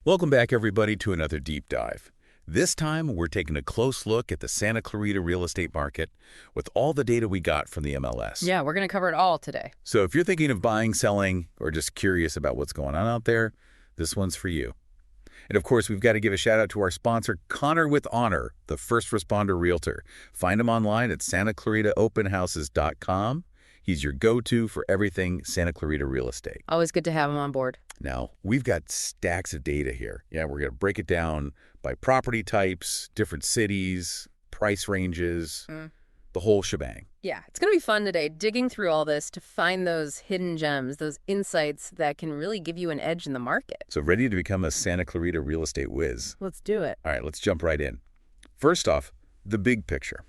Welcome back, everybody, to another deep dive. This time, we're taking a close look at the Santa Clarita real estate market with all the data we got from the MLS. Yeah, we're going to cover it all today. So if you're thinking of buying, selling, or just curious about what's going on out there, this one's for you. And of course, we've got to give a shout out to our sponsor, Connor with Honor, the first responder realtor. Find him online at santaclaritaopenhouses.com. He's your go-to for everything Santa Clarita real estate. Always good to have him on board. Now, we've got stacks of data here. Yeah, we're going to break it down by property types, different cities, price ranges, the whole shebang. Yeah, it's going to be fun today, digging through all this to find those hidden gems, those insights that can really give you an edge in the market. So ready to become a Santa Clarita real estate whiz? Let's do it. All right, let's jump right in. First off, the big picture.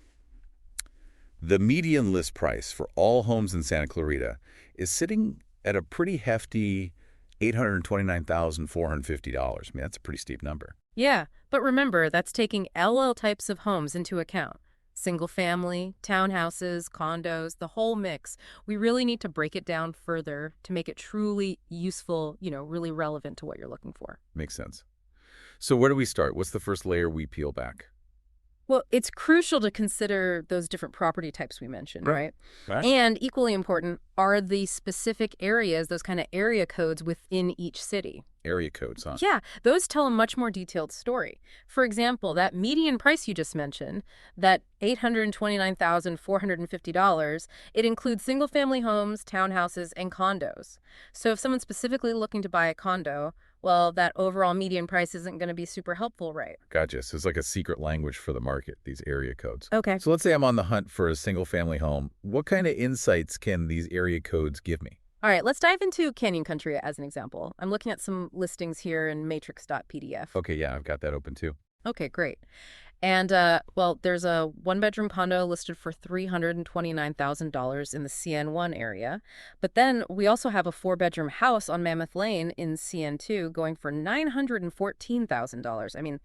The median list price for all homes in Santa Clarita is sitting at a pretty hefty $829,450. I mean, that's a pretty steep number. Yeah, but remember, that's taking LL types of homes into account. Single family, townhouses, condos, the whole mix. We really need to break it down further to make it truly useful, really relevant to what you're looking for. Makes sense. So where do we start? What's the first layer we peel back? Well, it's crucial to consider those different property types we mentioned, right? Right. And equally important are the specific areas, those kind of area codes within each city. Area codes, huh? Yeah, those tell a much more detailed story. For example, that median price you just mentioned, that $829,450, it includes single-family homes, townhouses, and condos. So if someone's specifically looking to buy a condo, well, that overall median price isn't going to be super helpful, right? Gotcha. So it's like a secret language for the market, these area codes. Okay. So let's say I'm on the hunt for a single-family home. What kind of insights can these area codes give me? All right, let's dive into Canyon Country as an example. I'm looking at some listings here in matrix.pdf. Okay, yeah, I've got that open too. Okay, great. And, well, there's a one-bedroom condo listed for $329,000 in the CN1 area. But then we also have a four-bedroom house on Mammoth Lane in CN2 going for $914,000. I mean,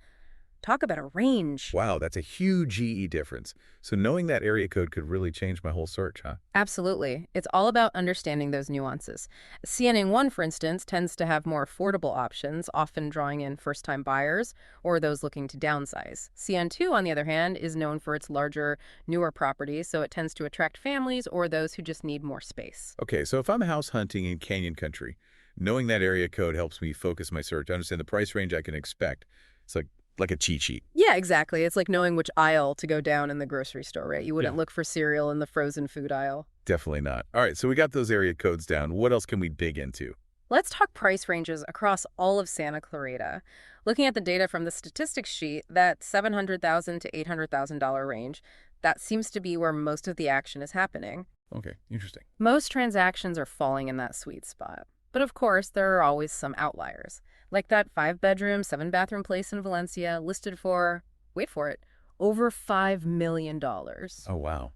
talk about a range. Wow, that's a huge GE difference. So knowing that area code could really change my whole search, huh? Absolutely. It's all about understanding those nuances. CNN1, for instance, tends to have more affordable options, often drawing in first-time buyers or those looking to downsize. CN2, on the other hand, is known for its larger, newer properties, so it tends to attract families or those who just need more space. Okay, so if I'm house hunting in Canyon Country, knowing that area code helps me focus my search, understand the price range I can expect. It's like a cheat sheet. Yeah, exactly. It's like knowing which aisle to go down in the grocery store, right? You wouldn't look for cereal in the frozen food aisle. Definitely not. All right, so we got those area codes down. What else can we dig into? Let's talk price ranges across all of Santa Clarita. Looking at the data from the statistics sheet, that $700,000 to $800,000 range, that seems to be where most of the action is happening. Okay, interesting. Most transactions are falling in that sweet spot. But of course, there are always some outliers, like that 5-bedroom, 7-bathroom place in Valencia listed for, wait for it, over $5 million. Oh, wow.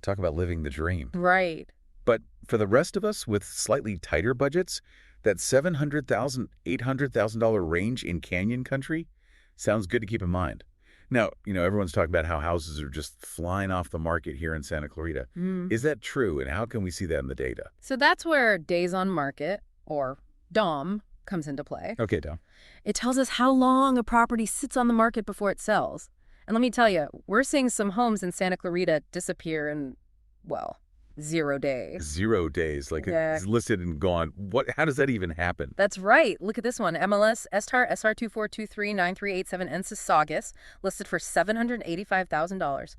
Talk about living the dream. Right. But for the rest of us with slightly tighter budgets, that $700,000, $800,000 range in Canyon Country sounds good to keep in mind. Now, everyone's talking about how houses are just flying off the market here in Santa Clarita. Is that true, and how can we see that in the data? So that's where days on market, or DOM, comes into play. Okay, Dom. It tells us how long a property sits on the market before it sells. And let me tell you, we're seeing some homes in Santa Clarita disappear in, well, 0 days. 0 days, like it's listed and gone. How does that even happen? That's right. Look at this one. MLS STAR SR24239387 Ensisaugus, listed for $785,000.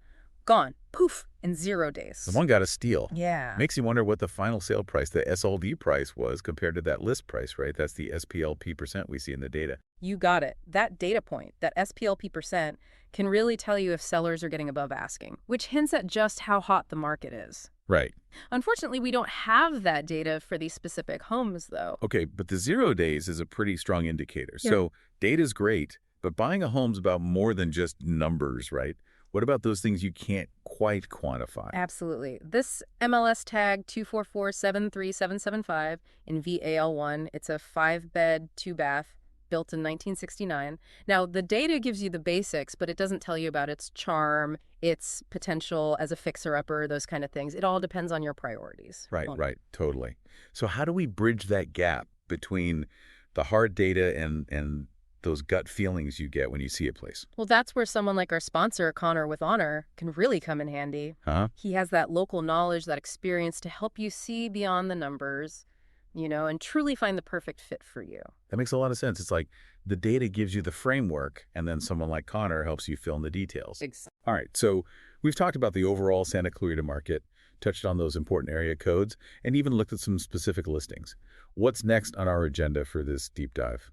Gone. Poof. In 0 days. Someone got a steal. Yeah. Makes you wonder what the final sale price, the SLD price, was compared to that list price, right? That's the SPLP percent we see in the data. You got it. That data point, that SPLP percent, can really tell you if sellers are getting above asking, which hints at just how hot the market is. Right. Unfortunately, we don't have that data for these specific homes, though. Okay, but the 0 days is a pretty strong indicator. Yeah. So data's great, but buying a home's about more than just numbers, right? What about those things you can't quite quantify? Absolutely. This MLS tag 244-73775 in VAL1, it's a 5-bed, 2-bath, built in 1969. Now, the data gives you the basics, but it doesn't tell you about its charm, its potential as a fixer-upper, those kind of things. It all depends on your priorities. Right, totally. So how do we bridge that gap between the hard data and those gut feelings you get when you see a place. Well, that's where someone like our sponsor, Connor with Honor, can really come in handy. Huh? He has that local knowledge, that experience to help you see beyond the numbers, and truly find the perfect fit for you. That makes a lot of sense. It's like the data gives you the framework, and then someone like Connor helps you fill in the details. Exactly. All right, so we've talked about the overall Santa Clarita market, touched on those important area codes, and even looked at some specific listings. What's next on our agenda for this deep dive?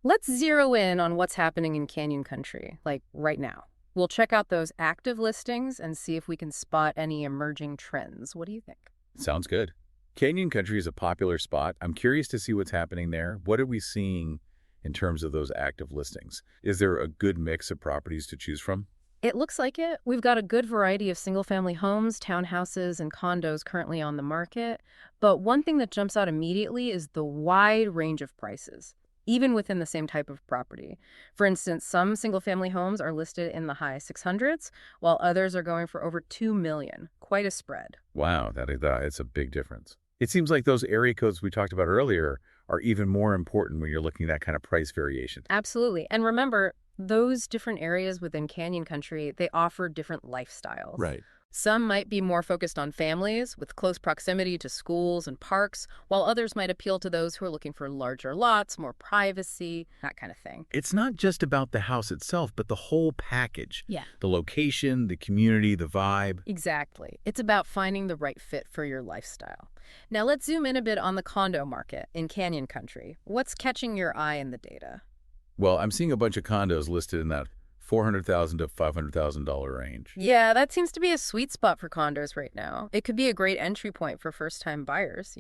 Let's zero in on what's happening in Canyon Country, like right now. We'll check out those active listings and see if we can spot any emerging trends. What do you think? Sounds good. Canyon Country is a popular spot. I'm curious to see what's happening there. What are we seeing in terms of those active listings? Is there a good mix of properties to choose from? It looks like it. We've got a good variety of single-family homes, townhouses, and condos currently on the market. But one thing that jumps out immediately is the wide range of prices, even within the same type of property. For instance, some single-family homes are listed in the high 600s, while others are going for over $2 million. Quite a spread. Wow, it's a big difference. It seems like those area codes we talked about earlier are even more important when you're looking at that kind of price variation. Absolutely. And remember, those different areas within Canyon Country, they offer different lifestyles. Right. Some might be more focused on families with close proximity to schools and parks, while others might appeal to those who are looking for larger lots, more privacy, that kind of thing. It's not just about the house itself, but the whole package. Yeah. The location, the community, the vibe. Exactly. It's about finding the right fit for your lifestyle. Now let's zoom in a bit on the condo market in Canyon Country. What's catching your eye in the data? Well, I'm seeing a bunch of condos listed in that $400,000 to $500,000 range. Yeah, that seems to be a sweet spot for condos right now. It could be a great entry point for first-time buyers.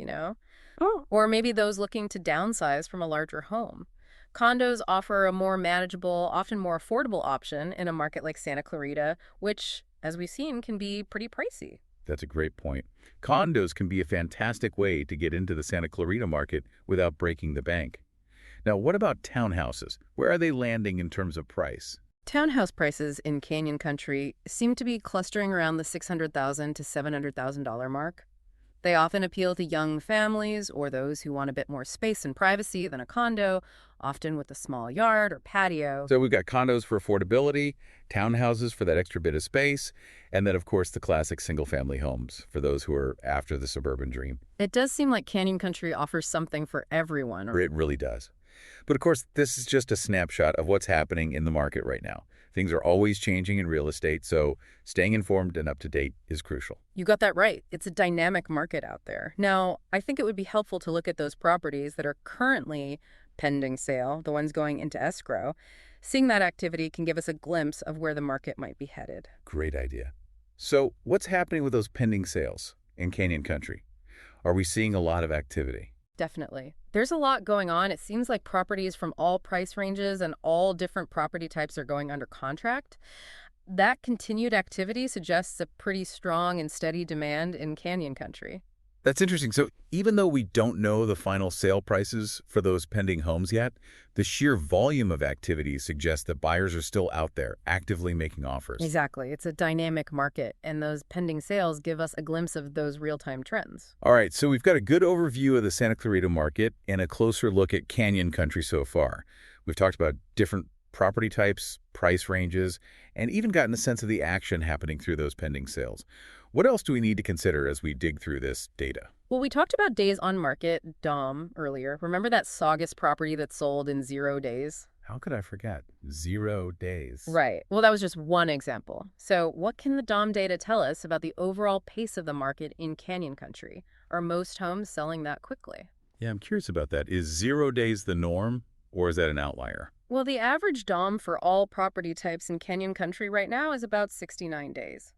Oh. Or maybe those looking to downsize from a larger home. Condos offer a more manageable, often more affordable option in a market like Santa Clarita, which, as we've seen, can be pretty pricey. That's a great point. Condos can be a fantastic way to get into the Santa Clarita market without breaking the bank. Now, what about townhouses? Where are they landing in terms of price? Townhouse prices in Canyon Country seem to be clustering around the $600,000 to $700,000 mark. They often appeal to young families or those who want a bit more space and privacy than a condo, often with a small yard or patio. So we've got condos for affordability, townhouses for that extra bit of space, and then, of course, the classic single-family homes for those who are after the suburban dream. It does seem like Canyon Country offers something for everyone. It really does. But of course, this is just a snapshot of what's happening in the market right now. Things are always changing in real estate, so staying informed and up to date is crucial. You got that right. It's a dynamic market out there. Now, I think it would be helpful to look at those properties that are currently pending sale, the ones going into escrow. Seeing that activity can give us a glimpse of where the market might be headed. Great idea. So what's happening with those pending sales in Canyon Country? Are we seeing a lot of activity? Definitely. There's a lot going on. It seems like properties from all price ranges and all different property types are going under contract. That continued activity suggests a pretty strong and steady demand in Canyon Country. That's interesting. So even though we don't know the final sale prices for those pending homes yet, the sheer volume of activity suggests that buyers are still out there actively making offers. Exactly. It's a dynamic market, and those pending sales give us a glimpse of those real-time trends. All right, so we've got a good overview of the Santa Clarita market and a closer look at Canyon Country so far. We've talked about different property types, price ranges, and even gotten a sense of the action happening through those pending sales. What else do we need to consider as we dig through this data? Well, we talked about days on market, DOM, earlier. Remember that Saugus property that sold in 0 days? How could I forget? 0 days. Right. Well, that was just one example. So what can the DOM data tell us about the overall pace of the market in Canyon Country? Are most homes selling that quickly? Yeah, I'm curious about that. Is 0 days the norm, or is that an outlier? Well, the average DOM for all property types in Canyon Country right now is about 69 days.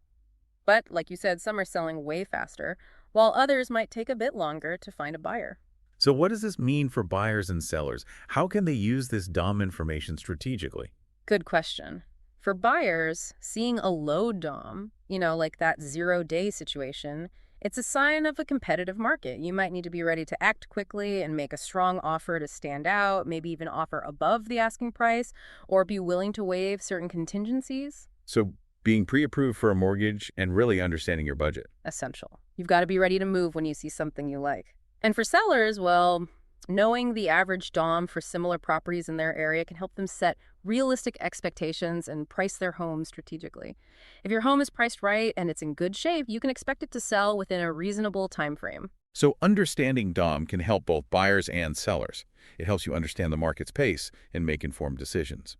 But, like you said, some are selling way faster, while others might take a bit longer to find a buyer. So what does this mean for buyers and sellers? How can they use this DOM information strategically? Good question. For buyers, seeing a low DOM, like that 0 day situation, it's a sign of a competitive market. You might need to be ready to act quickly and make a strong offer to stand out, maybe even offer above the asking price, or be willing to waive certain contingencies. So being pre-approved for a mortgage and really understanding your budget. Essential. You've got to be ready to move when you see something you like. And for sellers, well, Knowing the average DOM for similar properties in their area can help them set realistic expectations and price their home strategically. If your home is priced right and it's in good shape, you can expect it to sell within a reasonable time frame. So understanding DOM can help both buyers and sellers. It helps you understand the market's pace and make informed decisions.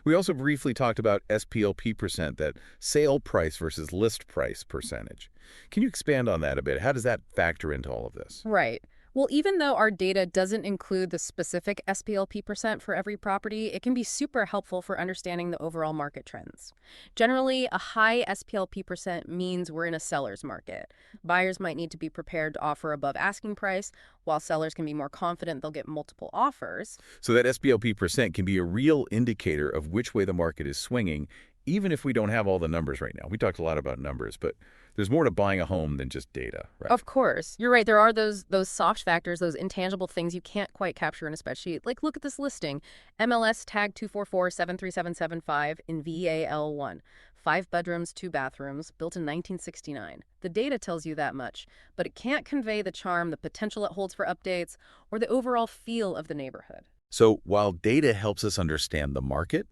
We also briefly talked about SPLP percent, that sale price versus list price percentage. Can you expand on that a bit? How does that factor into all of this? Right. Well, even though our data doesn't include the specific SPLP percent for every property, it can be super helpful for understanding the overall market trends. Generally, a high SPLP percent means we're in a seller's market. Buyers might need to be prepared to offer above asking price, while sellers can be more confident they'll get multiple offers. So that SPLP percent can be a real indicator of which way the market is swinging, even if we don't have all the numbers right now. We talked a lot about numbers, but there's more to buying a home than just data, right? Of course. You're right. There are those soft factors, those intangible things you can't quite capture in a spreadsheet. Like, look at this listing. MLS tag 244-73775 in VAL1. 5 bedrooms, 2 bathrooms, built in 1969. The data tells you that much, but it can't convey the charm, the potential it holds for updates, or the overall feel of the neighborhood. So while data helps us understand the market,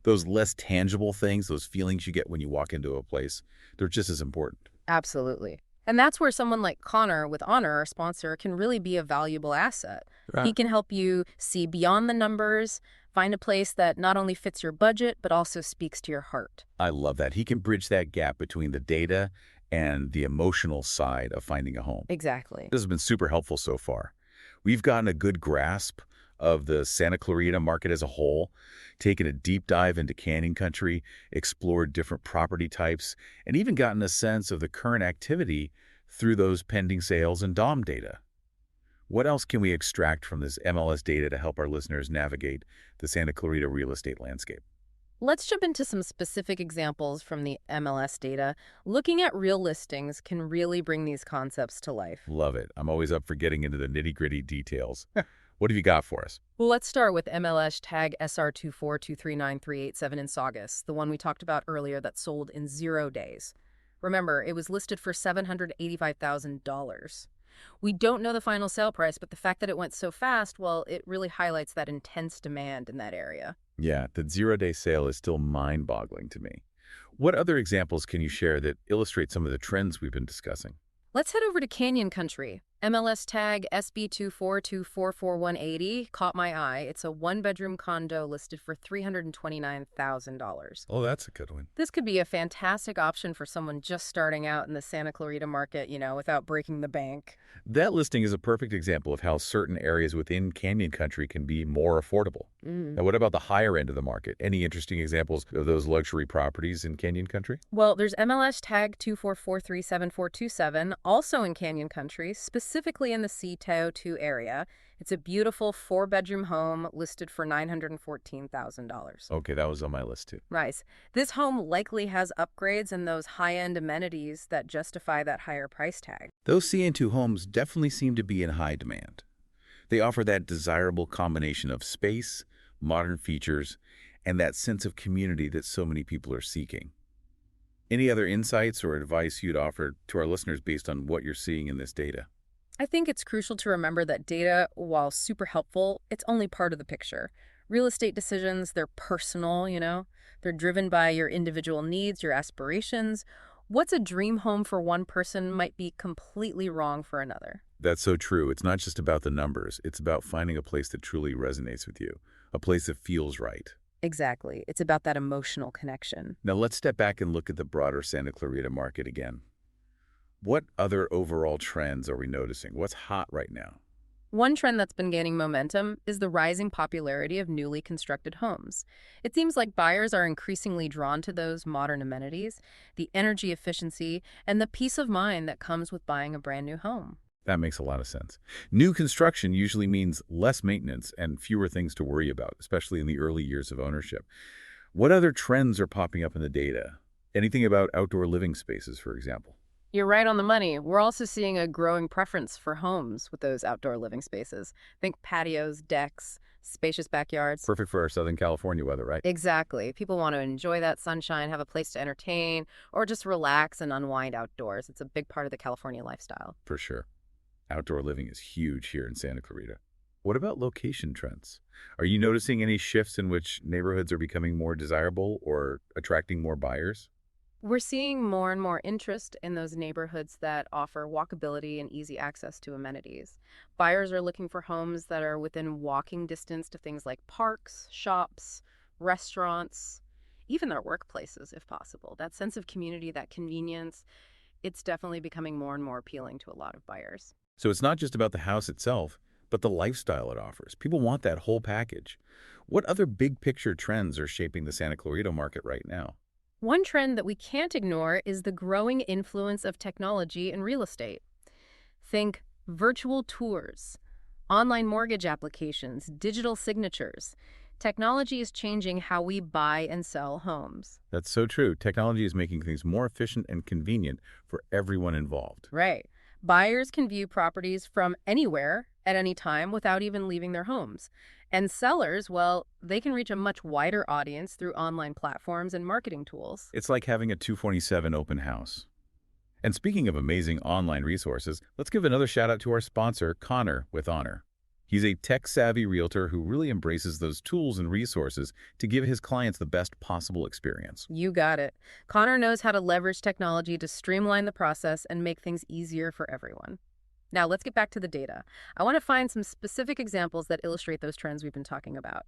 those less tangible things, those feelings you get when you walk into a place, they're just as important. Absolutely. And that's where someone like Connor with Honor, our sponsor, can really be a valuable asset. Right. He can help you see beyond the numbers, find a place that not only fits your budget, but also speaks to your heart. I love that. He can bridge that gap between the data and the emotional side of finding a home. Exactly. This has been super helpful so far. We've gotten a good grasp of the Santa Clarita market as a whole, taken a deep dive into Canyon Country, explored different property types, and even gotten a sense of the current activity through those pending sales and DOM data. What else can we extract from this MLS data to help our listeners navigate the Santa Clarita real estate landscape? Let's jump into some specific examples from the MLS data. Looking at real listings can really bring these concepts to life. Love it. I'm always up for getting into the nitty-gritty details. What have you got for us? Well, let's start with MLS tag SR2423937 in Saugus, the one we talked about earlier that sold in 0 days. Remember, it was listed for $785,000. We don't know the final sale price, but the fact that it went so fast, well, it really highlights that intense demand in that area. Yeah, the 0-day sale is still mind-boggling to me. What other examples can you share that illustrate some of the trends we've been discussing? Let's head over to Canyon Country. MLS tag SB242444180 caught my eye. It's a one-bedroom condo listed for $329,000. Oh, that's a good one. This could be a fantastic option for someone just starting out in the Santa Clarita market, without breaking the bank. That listing is a perfect example of how certain areas within Canyon Country can be more affordable. Now, what about the higher end of the market? Any interesting examples of those luxury properties in Canyon Country? Well, there's MLS tag 2443747, also in Canyon Country, specifically in the Sea-Tao 2 area. It's a beautiful 4-bedroom home listed for $914,000. Okay, that was on my list too. Nice. This home likely has upgrades and those high-end amenities that justify that higher price tag. Those CN2 homes definitely seem to be in high demand. They offer that desirable combination of space, modern features, and that sense of community that so many people are seeking. Any other insights or advice you'd offer to our listeners based on what you're seeing in this data? I think it's crucial to remember that data, while super helpful, it's only part of the picture. Real estate decisions, they're personal, They're driven by your individual needs, your aspirations. What's a dream home for one person might be completely wrong for another. That's so true. It's not just about the numbers. It's about finding a place that truly resonates with you, a place that feels right. Exactly. It's about that emotional connection. Now let's step back and look at the broader Santa Clarita market again. What other overall trends are we noticing? What's hot right now? One trend that's been gaining momentum is the rising popularity of newly constructed homes. It seems like buyers are increasingly drawn to those modern amenities, the energy efficiency, and the peace of mind that comes with buying a brand new home. That makes a lot of sense. New construction usually means less maintenance and fewer things to worry about, especially in the early years of ownership. What other trends are popping up in the data? Anything about outdoor living spaces, for example? You're right on the money. We're also seeing a growing preference for homes with those outdoor living spaces. Think patios, decks, spacious backyards. Perfect for our Southern California weather, right? Exactly. People want to enjoy that sunshine, have a place to entertain, or just relax and unwind outdoors. It's a big part of the California lifestyle. For sure. Outdoor living is huge here in Santa Clarita. What about location trends? Are you noticing any shifts in which neighborhoods are becoming more desirable or attracting more buyers? We're seeing more and more interest in those neighborhoods that offer walkability and easy access to amenities. Buyers are looking for homes that are within walking distance to things like parks, shops, restaurants, even their workplaces, if possible. That sense of community, that convenience, it's definitely becoming more and more appealing to a lot of buyers. So it's not just about the house itself, but the lifestyle it offers. People want that whole package. What other big picture trends are shaping the Santa Clarita market right now? One trend that we can't ignore is the growing influence of technology in real estate. Think virtual tours, online mortgage applications, digital signatures. Technology is changing how we buy and sell homes. That's so true. Technology is making things more efficient and convenient for everyone involved. Right. Buyers can view properties from anywhere at any time without even leaving their homes. And sellers, well, they can reach a much wider audience through online platforms and marketing tools. It's like having a 247 open house. And speaking of amazing online resources, let's give another shout out to our sponsor, Connor with Honor. He's a tech-savvy realtor who really embraces those tools and resources to give his clients the best possible experience. You got it. Connor knows how to leverage technology to streamline the process and make things easier for everyone. Now, let's get back to the data. I want to find some specific examples that illustrate those trends we've been talking about.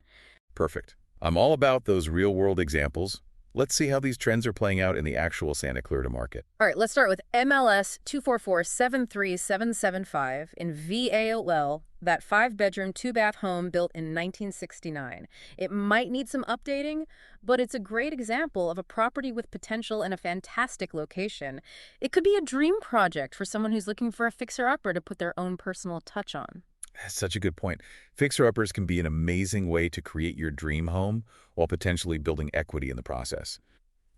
Perfect. I'm all about those real-world examples. Let's see how these trends are playing out in the actual Santa Clarita market. All right, let's start with MLS 244-73775 in VAOL, that 5-bedroom, 2-bath home built in 1969. It might need some updating, but it's a great example of a property with potential and a fantastic location. It could be a dream project for someone who's looking for a fixer-upper to put their own personal touch on. That's such a good point. Fixer-uppers can be an amazing way to create your dream home while potentially building equity in the process.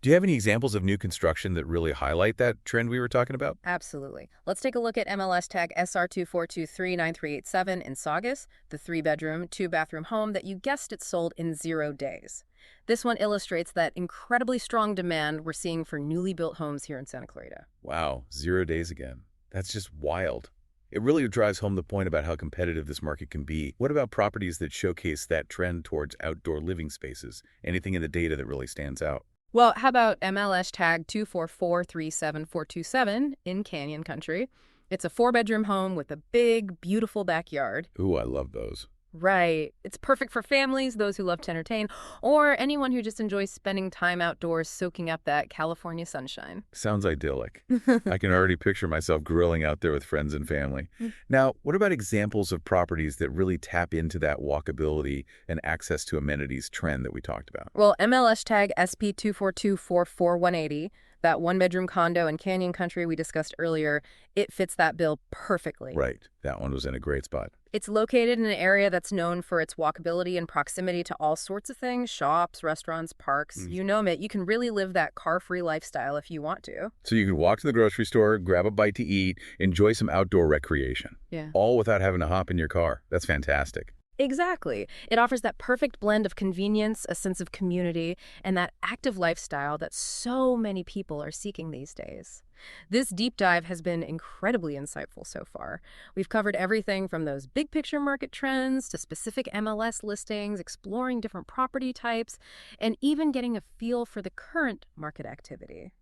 Do you have any examples of new construction that really highlight that trend we were talking about? Absolutely. Let's take a look at MLS tag SR24239387 in Saugus, the 3-bedroom, 2-bathroom home that you guessed it sold in 0 days. This one illustrates that incredibly strong demand we're seeing for newly built homes here in Santa Clarita. Wow, 0 days again. That's just wild. It really drives home the point about how competitive this market can be. What about properties that showcase that trend towards outdoor living spaces? Anything in the data that really stands out? Well, how about MLS tag 244-37427 in Canyon Country? It's a 4-bedroom home with a big, beautiful backyard. Ooh, I love those. Right. It's perfect for families, those who love to entertain, or anyone who just enjoys spending time outdoors soaking up that California sunshine. Sounds idyllic. I can already picture myself grilling out there with friends and family. Now, what about examples of properties that really tap into that walkability and access to amenities trend that we talked about? Well, MLS tag SP24244-180, that 1-bedroom condo in Canyon Country we discussed earlier, it fits that bill perfectly. Right. That one was in a great spot. It's located in an area that's known for its walkability and proximity to all sorts of things, shops, restaurants, parks, you name it. You can really live that car-free lifestyle if you want to. So you can walk to the grocery store, grab a bite to eat, enjoy some outdoor recreation. Yeah. All without having to hop in your car. That's fantastic. Exactly. It offers that perfect blend of convenience, a sense of community, and that active lifestyle that so many people are seeking these days. This deep dive has been incredibly insightful so far. We've covered everything from those big picture market trends to specific MLS listings, exploring different property types, and even getting a feel for the current market activity.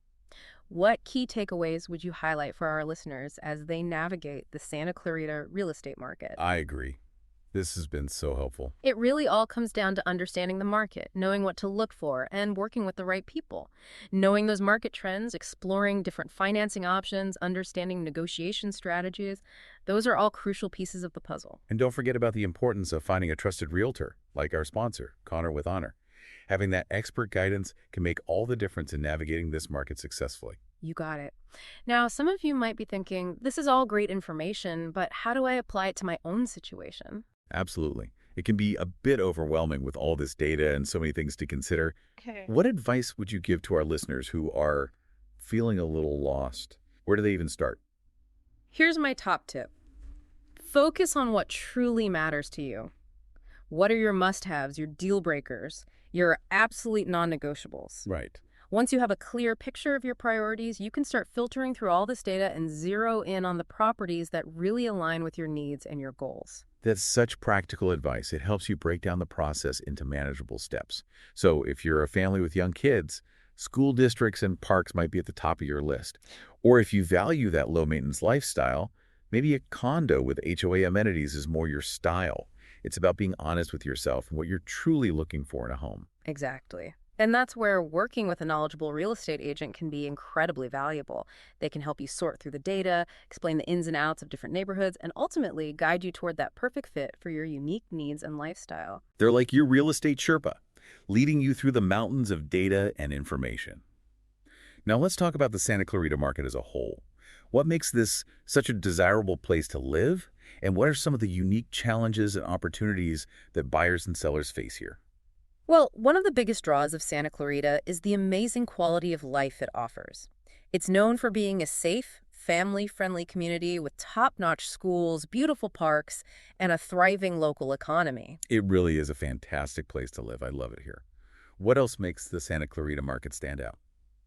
What key takeaways would you highlight for our listeners as they navigate the Santa Clarita real estate market? I agree. This has been so helpful. It really all comes down to understanding the market, knowing what to look for, and working with the right people. Knowing those market trends, exploring different financing options, understanding negotiation strategies, those are all crucial pieces of the puzzle. And don't forget about the importance of finding a trusted realtor, like our sponsor, Connor with Honor. Having that expert guidance can make all the difference in navigating this market successfully. You got it. Now, some of you might be thinking, this is all great information, but how do I apply it to my own situation? Absolutely. It can be a bit overwhelming with all this data and so many things to consider. Okay. What advice would you give to our listeners who are feeling a little lost? Where do they even start? Here's my top tip. Focus on what truly matters to you. What are your must-haves, your deal breakers, your absolute non-negotiables? Right. Once you have a clear picture of your priorities, you can start filtering through all this data and zero in on the properties that really align with your needs and your goals. That's such practical advice. It helps you break down the process into manageable steps. So if you're a family with young kids, school districts and parks might be at the top of your list. Or if you value that low-maintenance lifestyle, maybe a condo with HOA amenities is more your style. It's about being honest with yourself and what you're truly looking for in a home. Exactly. And that's where working with a knowledgeable real estate agent can be incredibly valuable. They can help you sort through the data, explain the ins and outs of different neighborhoods, and ultimately guide you toward that perfect fit for your unique needs and lifestyle. They're like your real estate Sherpa, leading you through the mountains of data and information. Now let's talk about the Santa Clarita market as a whole. What makes this such a desirable place to live? And what are some of the unique challenges and opportunities that buyers and sellers face here? Well, one of the biggest draws of Santa Clarita is the amazing quality of life it offers. It's known for being a safe, family-friendly community with top-notch schools, beautiful parks, and a thriving local economy. It really is a fantastic place to live. I love it here. What else makes the Santa Clarita market stand out?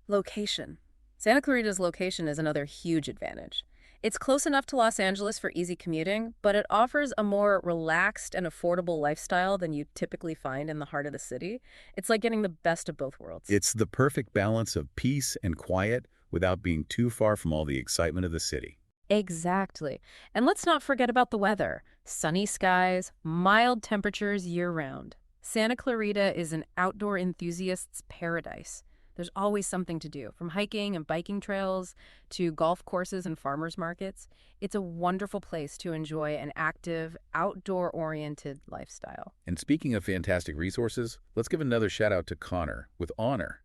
Location. Santa Clarita's location is another huge advantage. It's close enough to Los Angeles for easy commuting, but it offers a more relaxed and affordable lifestyle than you typically find in the heart of the city. It's like getting the best of both worlds. It's the perfect balance of peace and quiet without being too far from all the excitement of the city. Exactly. And let's not forget about the weather. Sunny skies, mild temperatures year-round. Santa Clarita is an outdoor enthusiast's paradise. There's always something to do, from hiking and biking trails to golf courses and farmers markets. It's a wonderful place to enjoy an active, outdoor-oriented lifestyle. And speaking of fantastic resources, let's give another shout out to Connor with Honor.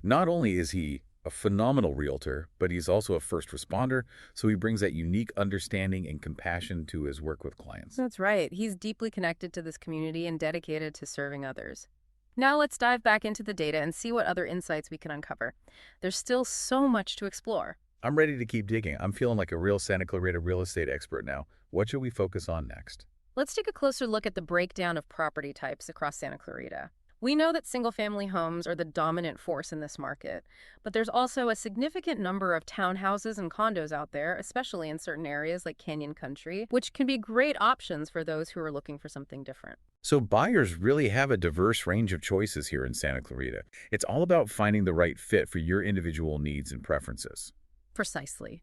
Not only is he a phenomenal realtor, but he's also a first responder, so he brings that unique understanding and compassion to his work with clients. That's right. He's deeply connected to this community and dedicated to serving others. Now let's dive back into the data and see what other insights we can uncover. There's still so much to explore. I'm ready to keep digging. I'm feeling like a real Santa Clarita real estate expert now. What should we focus on next? Let's take a closer look at the breakdown of property types across Santa Clarita. We know that single-family homes are the dominant force in this market, but there's also a significant number of townhouses and condos out there, especially in certain areas like Canyon Country, which can be great options for those who are looking for something different. So buyers really have a diverse range of choices here in Santa Clarita. It's all about finding the right fit for your individual needs and preferences. Precisely.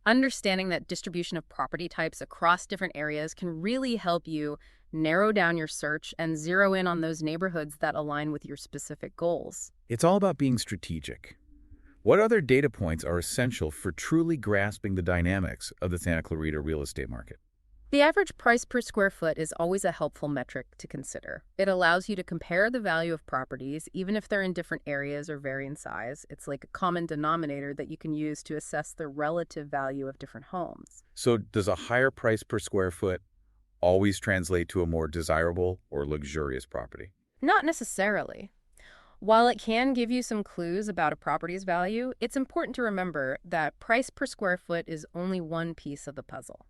Understanding that distribution of property types across different areas can really help you narrow down your search and zero in on those neighborhoods that align with your specific goals. It's all about being strategic. What other data points are essential for truly grasping the dynamics of the Santa Clarita real estate market? The average price per square foot is always a helpful metric to consider. It allows you to compare the value of properties, even if they're in different areas or vary in size. It's like a common denominator that you can use to assess the relative value of different homes. So does a higher price per square foot always translate to a more desirable or luxurious property? Not necessarily. While it can give you some clues about a property's value, it's important to remember that price per square foot is only one piece of the puzzle.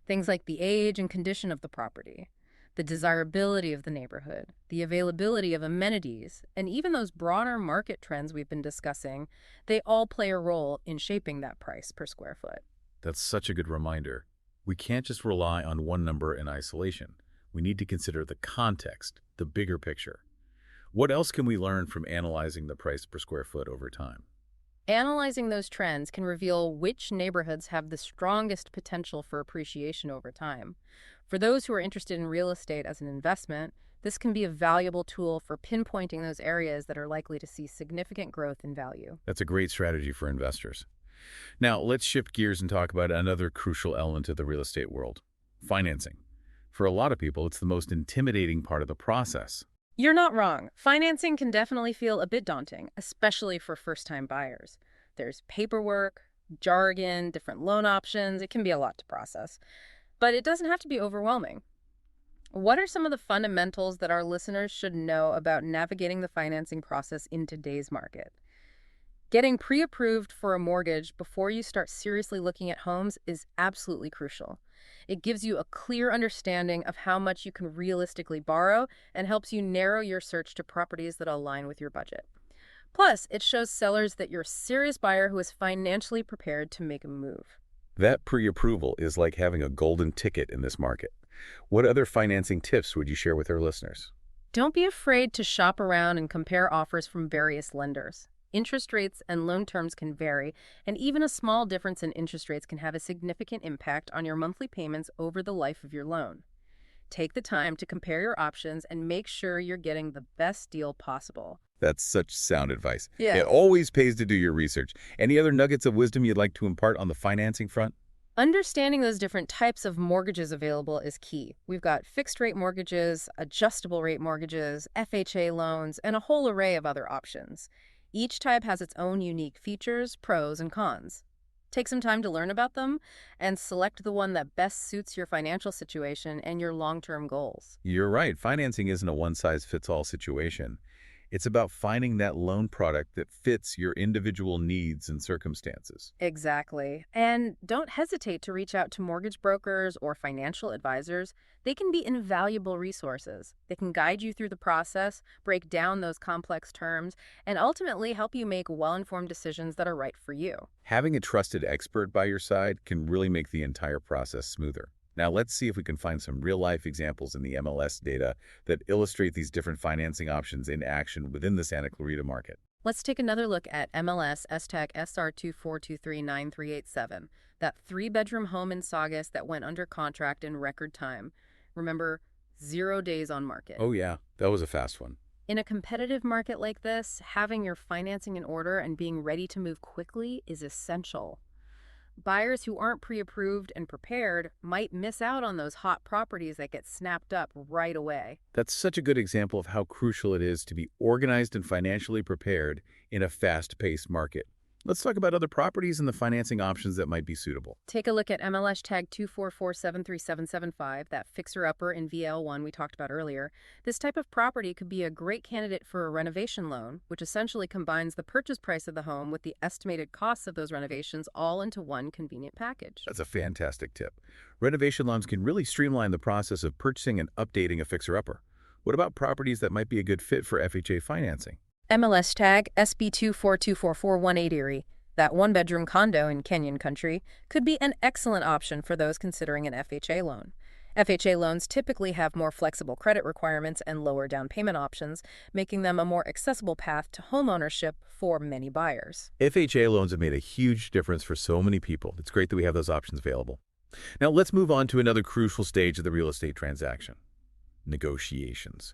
Things like the age and condition of the property, the desirability of the neighborhood, the availability of amenities, and even those broader market trends we've been discussing, they all play a role in shaping that price per square foot. That's such a good reminder. We can't just rely on one number in isolation. We need to consider the context, the bigger picture. What else can we learn from analyzing the price per square foot over time? Analyzing those trends can reveal which neighborhoods have the strongest potential for appreciation over time. For those who are interested in real estate as an investment, this can be a valuable tool for pinpointing those areas that are likely to see significant growth in value. That's a great strategy for investors. Now, let's shift gears and talk about another crucial element of the real estate world: financing. For a lot of people, it's the most intimidating part of the process. You're not wrong. Financing can definitely feel a bit daunting, especially for first-time buyers. There's paperwork, jargon, different loan options. It can be a lot to process. But it doesn't have to be overwhelming. What are some of the fundamentals that our listeners should know about navigating the financing process in today's market? Getting pre-approved for a mortgage before you start seriously looking at homes is absolutely crucial. It gives you a clear understanding of how much you can realistically borrow and helps you narrow your search to properties that align with your budget. Plus, it shows sellers that you're a serious buyer who is financially prepared to make a move. That pre-approval is like having a golden ticket in this market. What other financing tips would you share with our listeners? Don't be afraid to shop around and compare offers from various lenders. Interest rates and loan terms can vary, and even a small difference in interest rates can have a significant impact on your monthly payments over the life of your loan. Take the time to compare your options and make sure you're getting the best deal possible. That's such sound advice. It Yeah. always pays to do your research. Any other nuggets of wisdom you'd like to impart on the financing front? Understanding those different types of mortgages available is key. We've got fixed rate mortgages, adjustable rate mortgages, FHA loans, and a whole array of other options. Each type has its own unique features, pros, and cons. Take some time to learn about them and select the one that best suits your financial situation and your long-term goals. You're right. Financing isn't a one-size-fits-all situation. It's about finding that loan product that fits your individual needs and circumstances. Exactly. And don't hesitate to reach out to mortgage brokers or financial advisors. They can be invaluable resources. They can guide you through the process, break down those complex terms, and ultimately help you make well-informed decisions that are right for you. Having a trusted expert by your side can really make the entire process smoother. Now, let's see if we can find some real-life examples in the MLS data that illustrate these different financing options in action within the Santa Clarita market. Let's take another look at MLS STAG SR24239387, that three-bedroom home in Saugus that went under contract in record time. Remember, 0 days on market. Oh yeah, that was a fast one. In a competitive market like this, having your financing in order and being ready to move quickly is essential. Buyers who aren't pre-approved and prepared might miss out on those hot properties that get snapped up right away. That's such a good example of how crucial it is to be organized and financially prepared in a fast-paced market. Let's talk about other properties and the financing options that might be suitable. Take a look at MLS tag 244737775, that fixer-upper in VL1 we talked about earlier. This type of property could be a great candidate for a renovation loan, which essentially combines the purchase price of the home with the estimated costs of those renovations all into one convenient package. That's a fantastic tip. Renovation loans can really streamline the process of purchasing and updating a fixer-upper. What about properties that might be a good fit for FHA financing? MLS tag SB2424418 Erie, that one-bedroom condo in Canyon Country, could be an excellent option for those considering an FHA loan. FHA loans typically have more flexible credit requirements and lower down payment options, making them a more accessible path to homeownership for many buyers. FHA loans have made a huge difference for so many people. It's great that we have those options available. Now let's move on to another crucial stage of the real estate transaction: negotiations.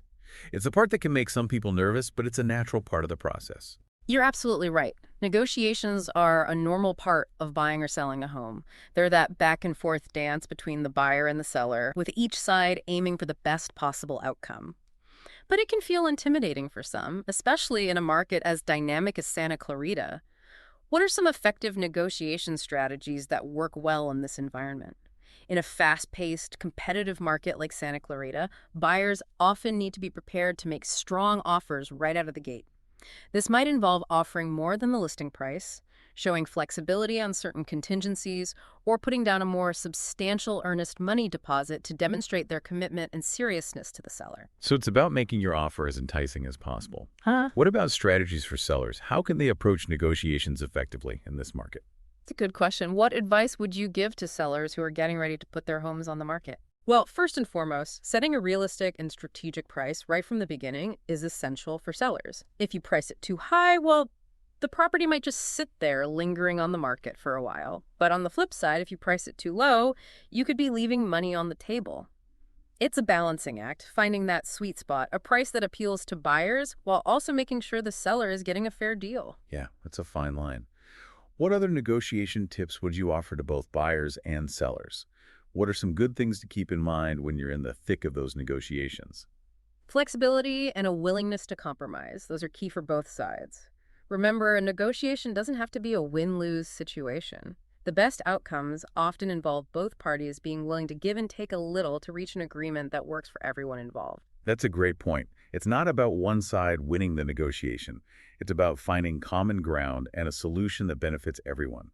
It's the part that can make some people nervous, but it's a natural part of the process. You're absolutely right. Negotiations are a normal part of buying or selling a home. They're that back and forth dance between the buyer and the seller, with each side aiming for the best possible outcome. But it can feel intimidating for some, especially in a market as dynamic as Santa Clarita. What are some effective negotiation strategies that work well in this environment? In a fast-paced, competitive market like Santa Clarita, buyers often need to be prepared to make strong offers right out of the gate. This might involve offering more than the listing price, showing flexibility on certain contingencies, or putting down a more substantial earnest money deposit to demonstrate their commitment and seriousness to the seller. So it's about making your offer as enticing as possible. Huh? What about strategies for sellers? How can they approach negotiations effectively in this market? It's a good question. What advice would you give to sellers who are getting ready to put their homes on the market? Well, first and foremost, setting a realistic and strategic price right from the beginning is essential for sellers. If you price it too high, well, the property might just sit there lingering on the market for a while. But on the flip side, if you price it too low, you could be leaving money on the table. It's a balancing act, finding that sweet spot, a price that appeals to buyers while also making sure the seller is getting a fair deal. Yeah, that's a fine line. What other negotiation tips would you offer to both buyers and sellers? What are some good things to keep in mind when you're in the thick of those negotiations? Flexibility and a willingness to compromise, those are key for both sides. Remember, a negotiation doesn't have to be a win-lose situation. The best outcomes often involve both parties being willing to give and take a little to reach an agreement that works for everyone involved. That's a great point. It's not about one side winning the negotiation. It's about finding common ground and a solution that benefits everyone.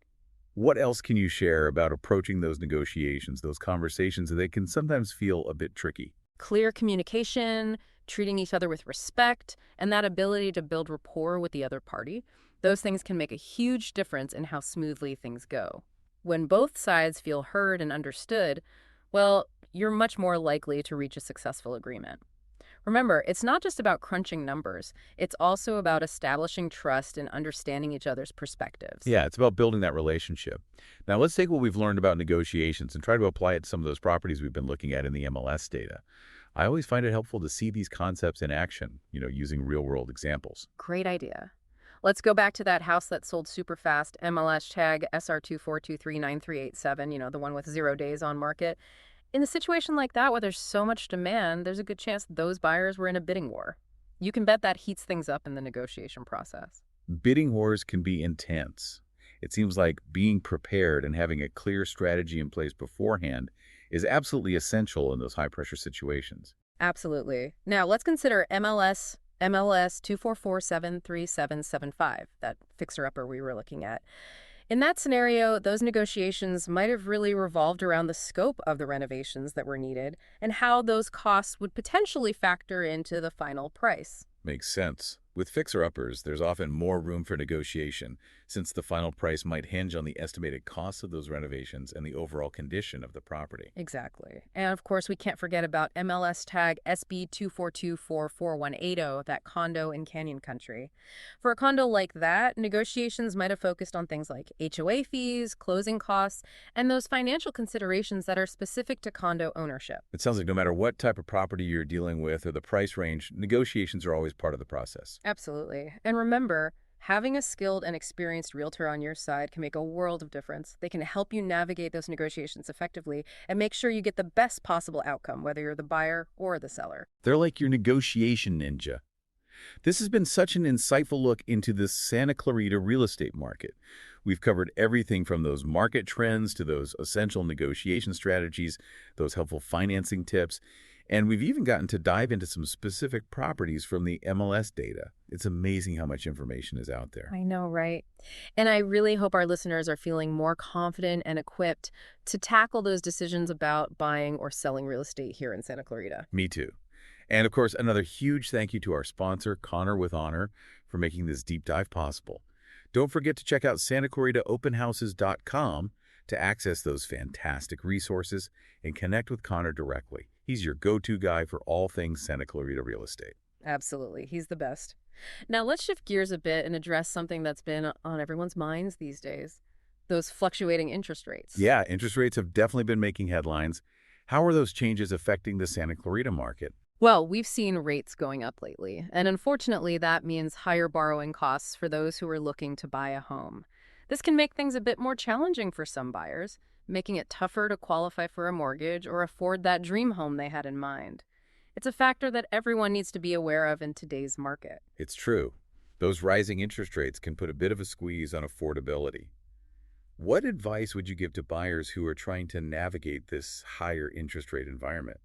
What else can you share about approaching those negotiations, those conversations that can sometimes feel a bit tricky? Clear communication, treating each other with respect, and that ability to build rapport with the other party, those things can make a huge difference in how smoothly things go. When both sides feel heard and understood, well, you're much more likely to reach a successful agreement. Remember, it's not just about crunching numbers. It's also about establishing trust and understanding each other's perspectives. Yeah, it's about building that relationship. Now, let's take what we've learned about negotiations and try to apply it to some of those properties we've been looking at in the MLS data. I always find it helpful to see these concepts in action, using real-world examples. Great idea. Let's go back to that house that sold super fast, MLS tag SR24239387, the one with 0 days on market. In a situation like that where there's so much demand, there's a good chance those buyers were in a bidding war. You can bet that heats things up in the negotiation process. Bidding wars can be intense. It seems like being prepared and having a clear strategy in place beforehand is absolutely essential in those high-pressure situations. Absolutely. Now, let's consider MLS 244-73775, that fixer-upper we were looking at. In that scenario, those negotiations might have really revolved around the scope of the renovations that were needed and how those costs would potentially factor into the final price. Makes sense. With fixer-uppers, there's often more room for negotiation, since the final price might hinge on the estimated cost of those renovations and the overall condition of the property. Exactly. And of course, we can't forget about MLS tag SB242444180, that condo in Canyon Country. For a condo like that, negotiations might have focused on things like HOA fees, closing costs, and those financial considerations that are specific to condo ownership. It sounds like no matter what type of property you're dealing with or the price range, negotiations are always part of the process. Absolutely. And remember, having a skilled and experienced realtor on your side can make a world of difference. They can help you navigate those negotiations effectively and make sure you get the best possible outcome, whether you're the buyer or the seller. They're like your negotiation ninja. This has been such an insightful look into the Santa Clarita real estate market. We've covered everything from those market trends to those essential negotiation strategies, those helpful financing tips, and we've even gotten to dive into some specific properties from the MLS data. It's amazing how much information is out there. I know, right? And I really hope our listeners are feeling more confident and equipped to tackle those decisions about buying or selling real estate here in Santa Clarita. Me too. And of course, another huge thank you to our sponsor, Connor with Honor, for making this deep dive possible. Don't forget to check out SantaClaritaOpenHouses.com to access those fantastic resources and connect with Connor directly. He's your go-to guy for all things Santa Clarita real estate. Absolutely. He's the best. Now, let's shift gears a bit and address something that's been on everyone's minds these days, those fluctuating interest rates. Yeah, interest rates have definitely been making headlines. How are those changes affecting the Santa Clarita market? Well, we've seen rates going up lately, and unfortunately, that means higher borrowing costs for those who are looking to buy a home. This can make things a bit more challenging for some buyers, making it tougher to qualify for a mortgage or afford that dream home they had in mind. It's a factor that everyone needs to be aware of in today's market. It's true. Those rising interest rates can put a bit of a squeeze on affordability. What advice would you give to buyers who are trying to navigate this higher interest rate environment?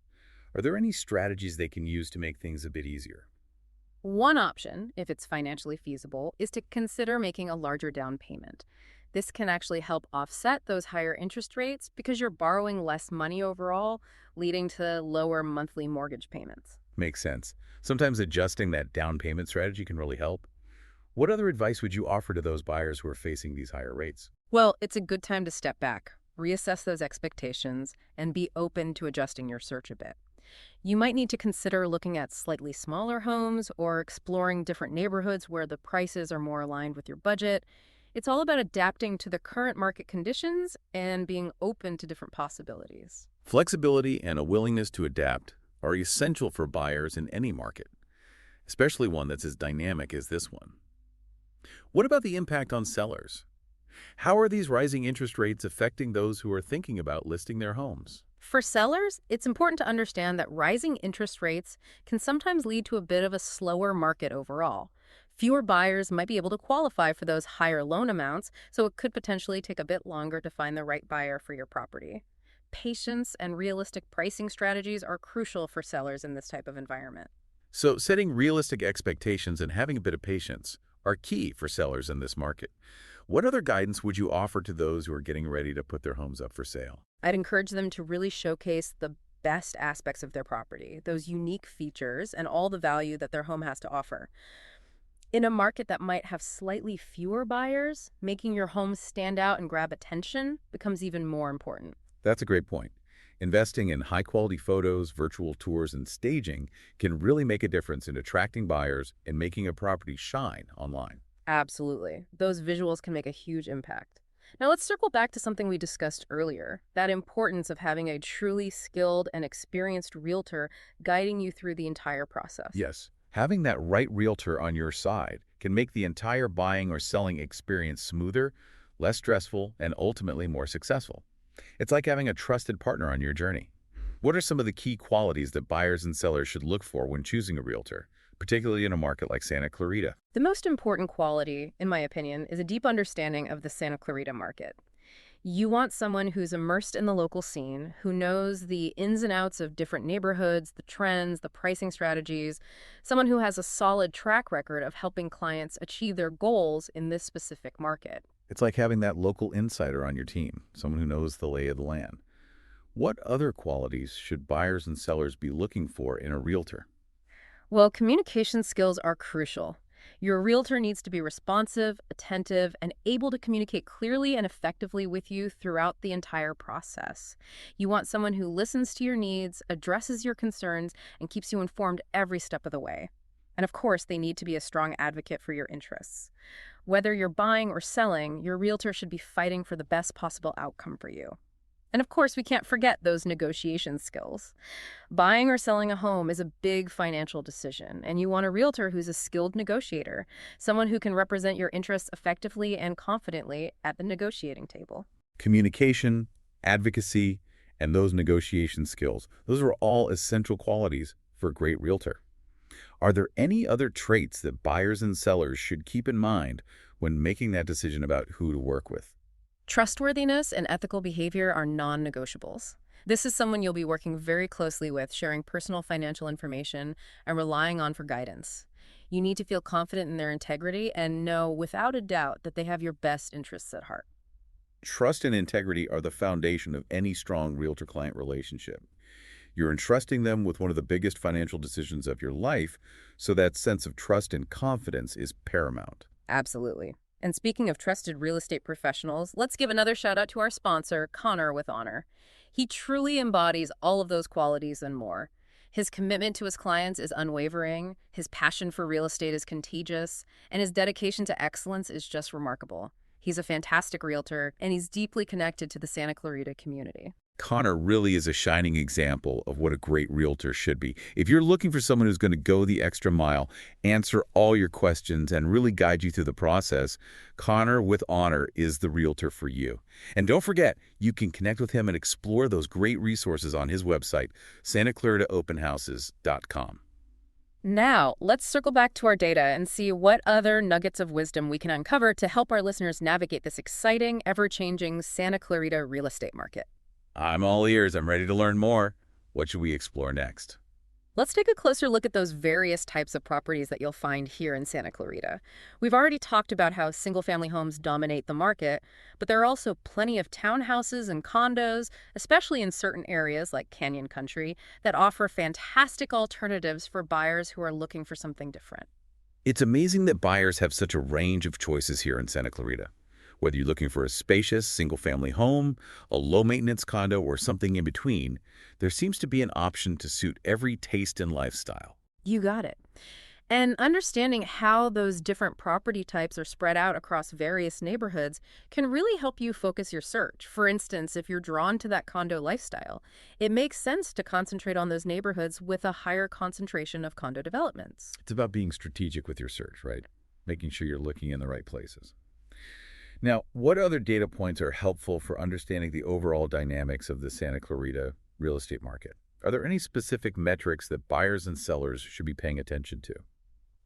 Are there any strategies they can use to make things a bit easier? One option, if it's financially feasible, is to consider making a larger down payment. This can actually help offset those higher interest rates because you're borrowing less money overall, leading to lower monthly mortgage payments. Makes sense. Sometimes adjusting that down payment strategy can really help. What other advice would you offer to those buyers who are facing these higher rates? Well, it's a good time to step back, reassess those expectations, and be open to adjusting your search a bit. You might need to consider looking at slightly smaller homes or exploring different neighborhoods where the prices are more aligned with your budget. It's all about adapting to the current market conditions and being open to different possibilities. Flexibility and a willingness to adapt are essential for buyers in any market, especially one that's as dynamic as this one. What about the impact on sellers? How are these rising interest rates affecting those who are thinking about listing their homes? For sellers, it's important to understand that rising interest rates can sometimes lead to a bit of a slower market overall. Fewer buyers might be able to qualify for those higher loan amounts, so it could potentially take a bit longer to find the right buyer for your property. Patience and realistic pricing strategies are crucial for sellers in this type of environment. So setting realistic expectations and having a bit of patience are key for sellers in this market. What other guidance would you offer to those who are getting ready to put their homes up for sale? I'd encourage them to really showcase the best aspects of their property, those unique features, and all the value that their home has to offer. In a market that might have slightly fewer buyers, making your home stand out and grab attention becomes even more important. That's a great point. Investing in high-quality photos, virtual tours, and staging can really make a difference in attracting buyers and making a property shine online. Absolutely. Those visuals can make a huge impact. Now let's circle back to something we discussed earlier, that importance of having a truly skilled and experienced realtor guiding you through the entire process. Yes, having that right realtor on your side can make the entire buying or selling experience smoother, less stressful, and ultimately more successful. It's like having a trusted partner on your journey. What are some of the key qualities that buyers and sellers should look for when choosing a realtor, particularly in a market like Santa Clarita? The most important quality, in my opinion, is a deep understanding of the Santa Clarita market. You want someone who's immersed in the local scene, who knows the ins and outs of different neighborhoods, the trends, the pricing strategies, someone who has a solid track record of helping clients achieve their goals in this specific market. It's like having that local insider on your team, someone who knows the lay of the land. What other qualities should buyers and sellers be looking for in a realtor? Well, communication skills are crucial. Your realtor needs to be responsive, attentive, and able to communicate clearly and effectively with you throughout the entire process. You want someone who listens to your needs, addresses your concerns, and keeps you informed every step of the way. And of course, they need to be a strong advocate for your interests. Whether you're buying or selling, your realtor should be fighting for the best possible outcome for you. And of course, we can't forget those negotiation skills. Buying or selling a home is a big financial decision, and you want a realtor who's a skilled negotiator, someone who can represent your interests effectively and confidently at the negotiating table. Communication, advocacy, and those negotiation skills, those are all essential qualities for a great realtor. Are there any other traits that buyers and sellers should keep in mind when making that decision about who to work with? Trustworthiness and ethical behavior are non-negotiables. This is someone you'll be working very closely with, sharing personal financial information and relying on for guidance. You need to feel confident in their integrity and know without a doubt that they have your best interests at heart. Trust and integrity are the foundation of any strong realtor-client relationship. You're entrusting them with one of the biggest financial decisions of your life, so that sense of trust and confidence is paramount. Absolutely. And speaking of trusted real estate professionals, let's give another shout out to our sponsor, Connor with Honor. He truly embodies all of those qualities and more. His commitment to his clients is unwavering, his passion for real estate is contagious, and his dedication to excellence is just remarkable. He's a fantastic realtor, and he's deeply connected to the Santa Clarita community. Connor really is a shining example of what a great realtor should be. If you're looking for someone who's going to go the extra mile, answer all your questions, and really guide you through the process, Connor with Honor is the realtor for you. And don't forget, you can connect with him and explore those great resources on his website, santaclaritaopenhouses.com. Now, let's circle back to our data and see what other nuggets of wisdom we can uncover to help our listeners navigate this exciting, ever-changing Santa Clarita real estate market. I'm all ears. I'm ready to learn more. What should we explore next? Let's take a closer look at those various types of properties that you'll find here in Santa Clarita. We've already talked about how single-family homes dominate the market, but there are also plenty of townhouses and condos, especially in certain areas like Canyon Country, that offer fantastic alternatives for buyers who are looking for something different. It's amazing that buyers have such a range of choices here in Santa Clarita. Whether you're looking for a spacious single-family home, a low-maintenance condo, or something in between, there seems to be an option to suit every taste and lifestyle. You got it. And understanding how those different property types are spread out across various neighborhoods can really help you focus your search. For instance, if you're drawn to that condo lifestyle, it makes sense to concentrate on those neighborhoods with a higher concentration of condo developments. It's about being strategic with your search, right? Making sure you're looking in the right places. Now, what other data points are helpful for understanding the overall dynamics of the Santa Clarita real estate market? Are there any specific metrics that buyers and sellers should be paying attention to?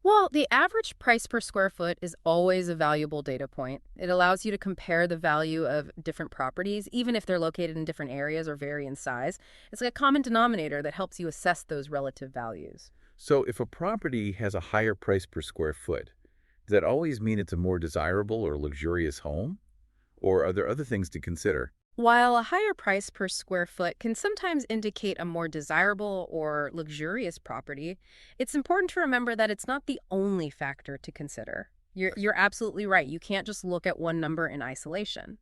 Well, the average price per square foot is always a valuable data point. It allows you to compare the value of different properties, even if they're located in different areas or vary in size. It's like a common denominator that helps you assess those relative values. So if a property has a higher price per square foot, does that always mean it's a more desirable or luxurious home? Or are there other things to consider? While a higher price per square foot can sometimes indicate a more desirable or luxurious property, it's important to remember that it's not the only factor to consider. You're absolutely right. You can't just look at one number in isolation.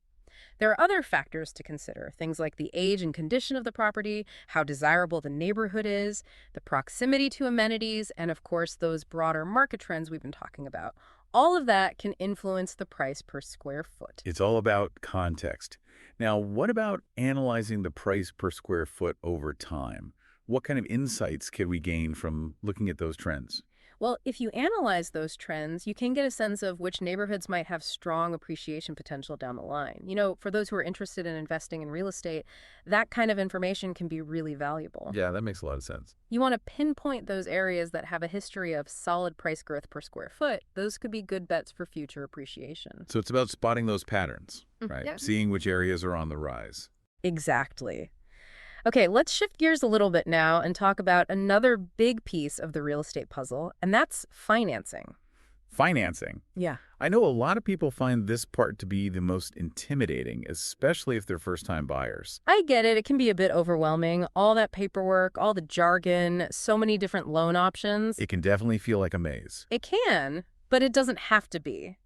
There are other factors to consider, things like the age and condition of the property, how desirable the neighborhood is, the proximity to amenities, and of course, those broader market trends we've been talking about. All of that can influence the price per square foot. It's all about context. Now, what about analyzing the price per square foot over time? What kind of insights can we gain from looking at those trends? Well, if you analyze those trends, you can get a sense of which neighborhoods might have strong appreciation potential down the line. For those who are interested in investing in real estate, that kind of information can be really valuable. Yeah, that makes a lot of sense. You want to pinpoint those areas that have a history of solid price growth per square foot. Those could be good bets for future appreciation. So it's about spotting those patterns, right? Yeah. Seeing which areas are on the rise. Exactly. Okay, let's shift gears a little bit now and talk about another big piece of the real estate puzzle, and that's financing. Financing. Yeah. I know a lot of people find this part to be the most intimidating, especially if they're first-time buyers. I get it. It can be a bit overwhelming. All that paperwork, all the jargon, so many different loan options. It can definitely feel like a maze. It can, but it doesn't have to be.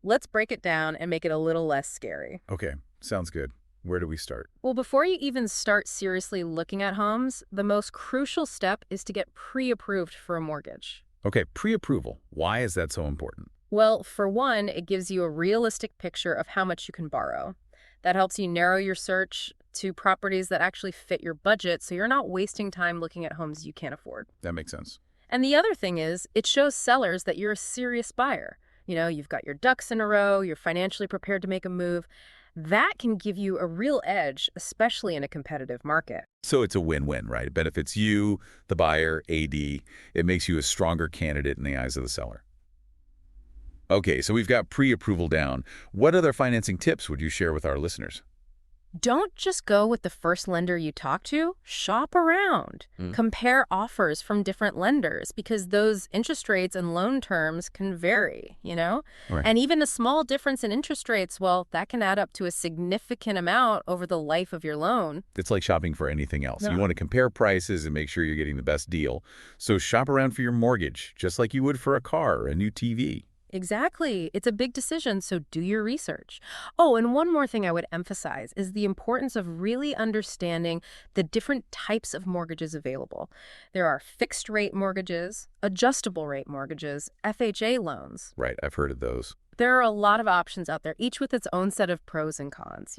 Let's break it down and make it a little less scary. Okay, sounds good. Where do we start? Well, before you even start seriously looking at homes, the most crucial step is to get pre-approved for a mortgage. Okay, pre-approval. Why is that so important? Well, for one, it gives you a realistic picture of how much you can borrow. That helps you narrow your search to properties that actually fit your budget, so you're not wasting time looking at homes you can't afford. That makes sense. And the other thing is, it shows sellers that you're a serious buyer. You've got your ducks in a row, you're financially prepared to make a move. That can give you a real edge, especially in a competitive market. So it's a win-win, right? It benefits you, the buyer, AD. It makes you a stronger candidate in the eyes of the seller. Okay, so we've got pre-approval down. What other financing tips would you share with our listeners? Don't just go with the first lender you talk to. Shop around. Compare offers from different lenders because those interest rates and loan terms can vary, Right. And even a small difference in interest rates, well, that can add up to a significant amount over the life of your loan. It's like shopping for anything else. Yeah. You want to compare prices and make sure you're getting the best deal. So shop around for your mortgage, just like you would for a car or a new TV. Exactly. It's a big decision, so do your research. Oh, and one more thing I would emphasize is the importance of really understanding the different types of mortgages available. There are fixed rate mortgages, adjustable rate mortgages, FHA loans. Right, I've heard of those. There are a lot of options out there, each with its own set of pros and cons,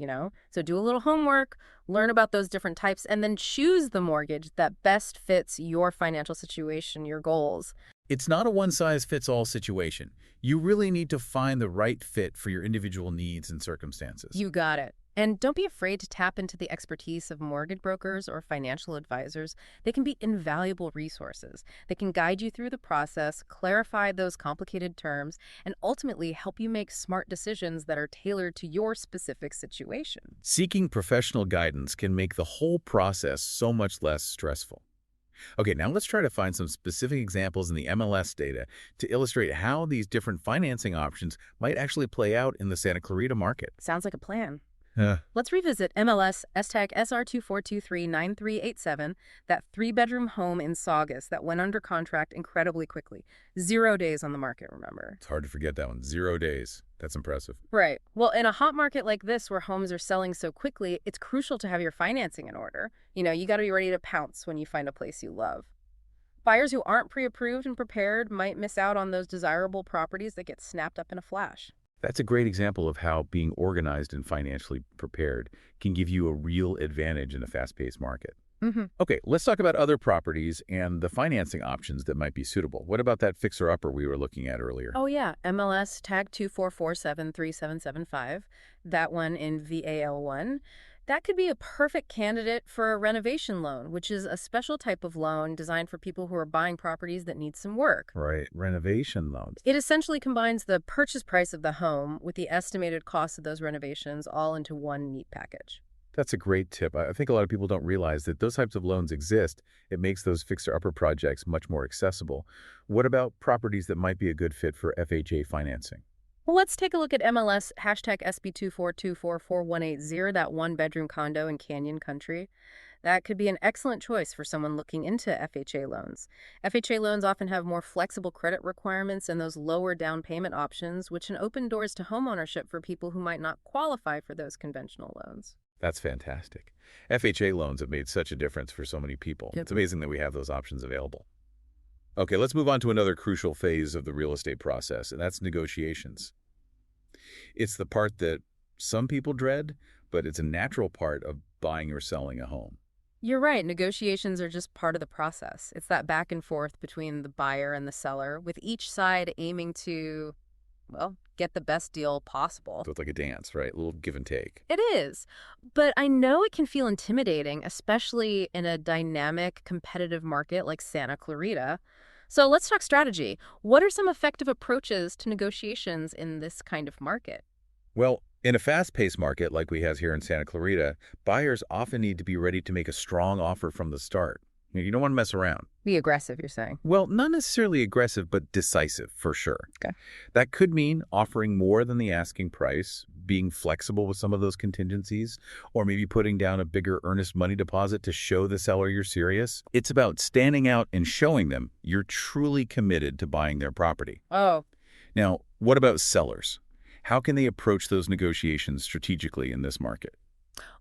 So do a little homework, learn about those different types, and then choose the mortgage that best fits your financial situation, your goals. It's not a one-size-fits-all situation. You really need to find the right fit for your individual needs and circumstances. You got it. And don't be afraid to tap into the expertise of mortgage brokers or financial advisors. They can be invaluable resources. They can guide you through the process, clarify those complicated terms, and ultimately help you make smart decisions that are tailored to your specific situation. Seeking professional guidance can make the whole process so much less stressful. Okay, now let's try to find some specific examples in the MLS data to illustrate how these different financing options might actually play out in the Santa Clarita market. Sounds like a plan. Uh, Let's revisit MLS SR24239387, that three-bedroom home in Saugus that went under contract incredibly quickly. 0 days on the market, remember? it's hard to forget that one. 0 days. That's impressive. Right. Well, in a hot market like this where homes are selling so quickly, it's crucial to have your financing in order. You got to be ready to pounce when you find a place you love. Buyers who aren't pre-approved and prepared might miss out on those desirable properties that get snapped up in a flash. That's a great example of how being organized and financially prepared can give you a real advantage in a fast-paced market. Okay, let's talk about other properties and the financing options that might be suitable. What about that fixer-upper we were looking at earlier? Oh, yeah. MLS tag 24473775, that one in VAL1. That could be a perfect candidate for a renovation loan, which is a special type of loan designed for people who are buying properties that need some work. Right, renovation loans. It essentially combines the purchase price of the home with the estimated cost of those renovations all into one neat package. That's a great tip. I think a lot of people don't realize that those types of loans exist. It makes those fixer-upper projects much more accessible. What about properties that might be a good fit for FHA financing? Well, let's take a look at MLS hashtag SB24244180, that one-bedroom condo in Canyon Country. That could be an excellent choice for someone looking into FHA loans. FHA loans often have more flexible credit requirements and those lower down payment options, which can open doors to homeownership for people who might not qualify for those conventional loans. That's fantastic. FHA loans have made such a difference for so many people. Yep. It's amazing that we have those options available. Okay, let's move on to another crucial phase of the real estate process, and that's negotiations. It's the part that some people dread, but it's a natural part of buying or selling a home. You're right. Negotiations are just part of the process. It's that back and forth between the buyer and the seller, with each side aiming to, well, get the best deal possible. So it's like a dance, right? A little give and take. It is. But I know it can feel intimidating, especially in a dynamic, competitive market like Santa Clarita. So let's talk strategy. What are some effective approaches to negotiations in this kind of market? Well, in a fast-paced market like we have here in Santa Clarita, buyers often need to be ready to make a strong offer from the start. You don't want to mess around. Be aggressive, you're saying. Well, not necessarily aggressive, but decisive, for sure. Okay. That could mean offering more than the asking price, being flexible with some of those contingencies, or maybe putting down a bigger earnest money deposit to show the seller you're serious. It's about standing out and showing them you're truly committed to buying their property. Oh, Now, what about sellers? How can they approach those negotiations strategically in this market?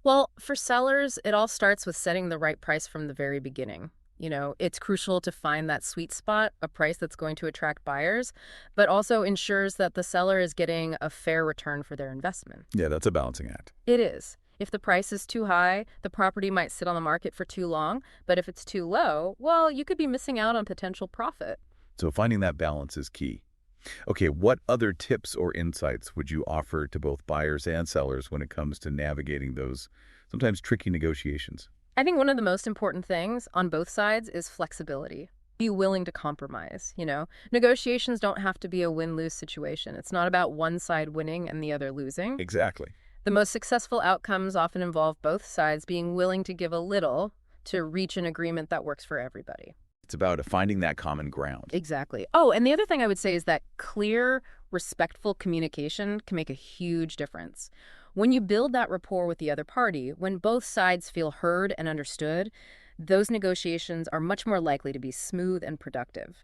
well, for sellers, it all starts with setting the right price from the very beginning. It's crucial to find that sweet spot, a price that's going to attract buyers, but also ensures that the seller is getting a fair return for their investment. Yeah, that's a balancing act. It is. If the price is too high, the property might sit on the market for too long, but if it's too low, well, you could be missing out on potential profit. So finding that balance is key. Okay, what other tips or insights would you offer to both buyers and sellers when it comes to navigating those sometimes tricky negotiations? I think one of the most important things on both sides is flexibility. Be willing to compromise. Negotiations don't have to be a win-lose situation. It's not about one side winning and the other losing. Exactly. The most successful outcomes often involve both sides being willing to give a little to reach an agreement that works for everybody. It's about finding that common ground. Exactly. Oh, and the other thing I would say is that clear, respectful communication can make a huge difference. When you build that rapport with the other party, when both sides feel heard and understood, those negotiations are much more likely to be smooth and productive.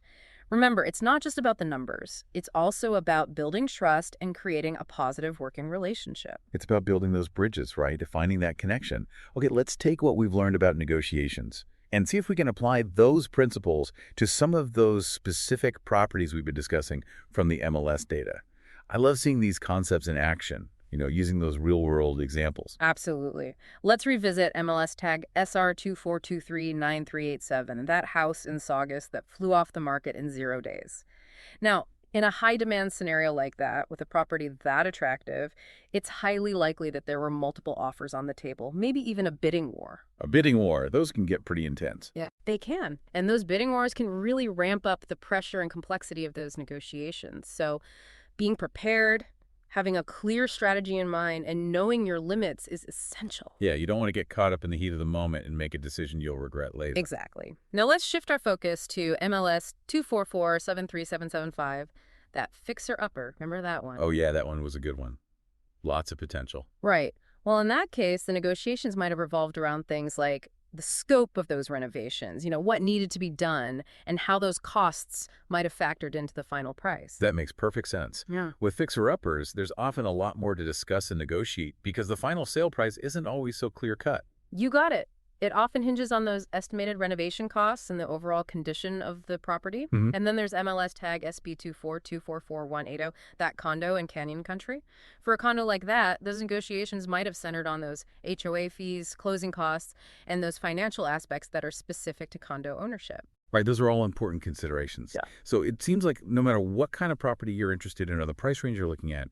Remember, it's not just about the numbers. It's also about building trust and creating a positive working relationship. It's about building those bridges, right? Finding that connection. Okay, let's take what we've learned about negotiations and see if we can apply those principles to some of those specific properties we've been discussing from the MLS data. I love seeing these concepts in action, using those real-world examples. Absolutely. Let's revisit MLS tag SR24239387, that house in Saugus that flew off the market in 0 days. Now, in a high-demand scenario like that, with a property that attractive, it's highly likely that there were multiple offers on the table, maybe even a bidding war. A bidding war, those can get pretty intense. Yeah, they can. And those bidding wars can really ramp up the pressure and complexity of those negotiations. So being prepared, having a clear strategy in mind, and knowing your limits is essential. Yeah, you don't want to get caught up in the heat of the moment and make a decision you'll regret later. Exactly. Now let's shift our focus to MLS 244-73775, that fixer-upper. Remember that one? Oh yeah, that one was a good one. Lots of potential. Right. Well, in that case, the negotiations might have revolved around things like the scope of those renovations, what needed to be done, and how those costs might have factored into the final price. That makes perfect sense. Yeah. With fixer-uppers, there's often a lot more to discuss and negotiate because the final sale price isn't always so clear-cut. You got it. It often hinges on those estimated renovation costs and the overall condition of the property. Mm-hmm. And then there's MLS tag SB242444180, that condo in Canyon Country. For a condo like that, those negotiations might have centered on those HOA fees, closing costs, and those financial aspects that are specific to condo ownership. Right, those are all important considerations. Yeah. So it seems like no matter what kind of property you're interested in or the price range you're looking at,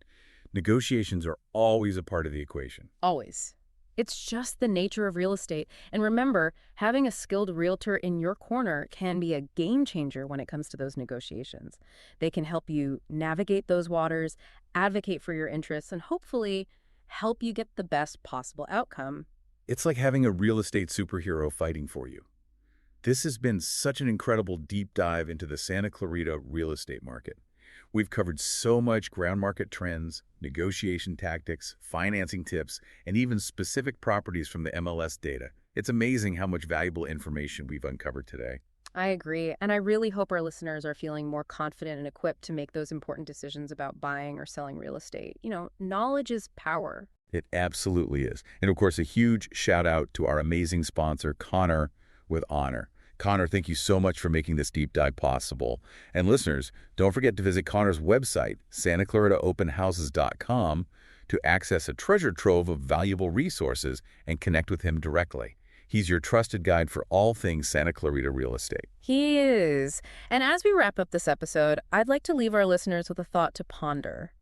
negotiations are always a part of the equation. Always. It's just the nature of real estate. And remember, having a skilled realtor in your corner can be a game changer when it comes to those negotiations. They can help you navigate those waters, advocate for your interests, and hopefully help you get the best possible outcome. It's like having a real estate superhero fighting for you. This has been such an incredible deep dive into the Santa Clarita real estate market. We've covered so much ground market trends, negotiation tactics, financing tips, and even specific properties from the MLS data. It's amazing how much valuable information we've uncovered today. I agree. And I really hope our listeners are feeling more confident and equipped to make those important decisions about buying or selling real estate. Knowledge is power. It absolutely is. And of course, a huge shout out to our amazing sponsor, Connor with Honor. Connor, thank you so much for making this deep dive possible. And listeners, don't forget to visit Connor's website, santaclaritaopenhouses.com, to access a treasure trove of valuable resources and connect with him directly. He's your trusted guide for all things Santa Clarita real estate. He is. And as we wrap up this episode, I'd like to leave our listeners with a thought to ponder.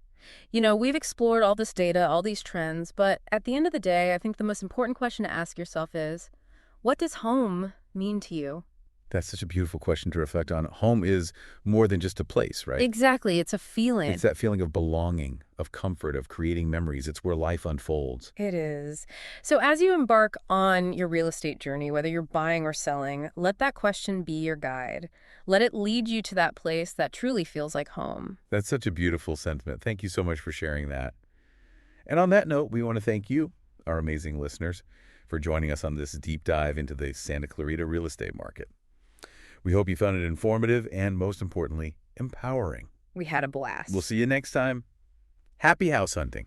We've explored all this data, all these trends, but at the end of the day, I think the most important question to ask yourself is, what does home mean to you? That's such a beautiful question to reflect on. Home is more than just a place, right? Exactly. It's a feeling. It's that feeling of belonging, of comfort, of creating memories. It's where life unfolds. It is. So as you embark on your real estate journey, whether you're buying or selling, let that question be your guide. Let it lead you to that place that truly feels like home. That's such a beautiful sentiment. Thank you so much for sharing that. And on that note, we want to thank you, our amazing listeners, for joining us on this deep dive into the Santa Clarita real estate market. We hope you found it informative and, most importantly, empowering. We had a blast. We'll see you next time. Happy house hunting.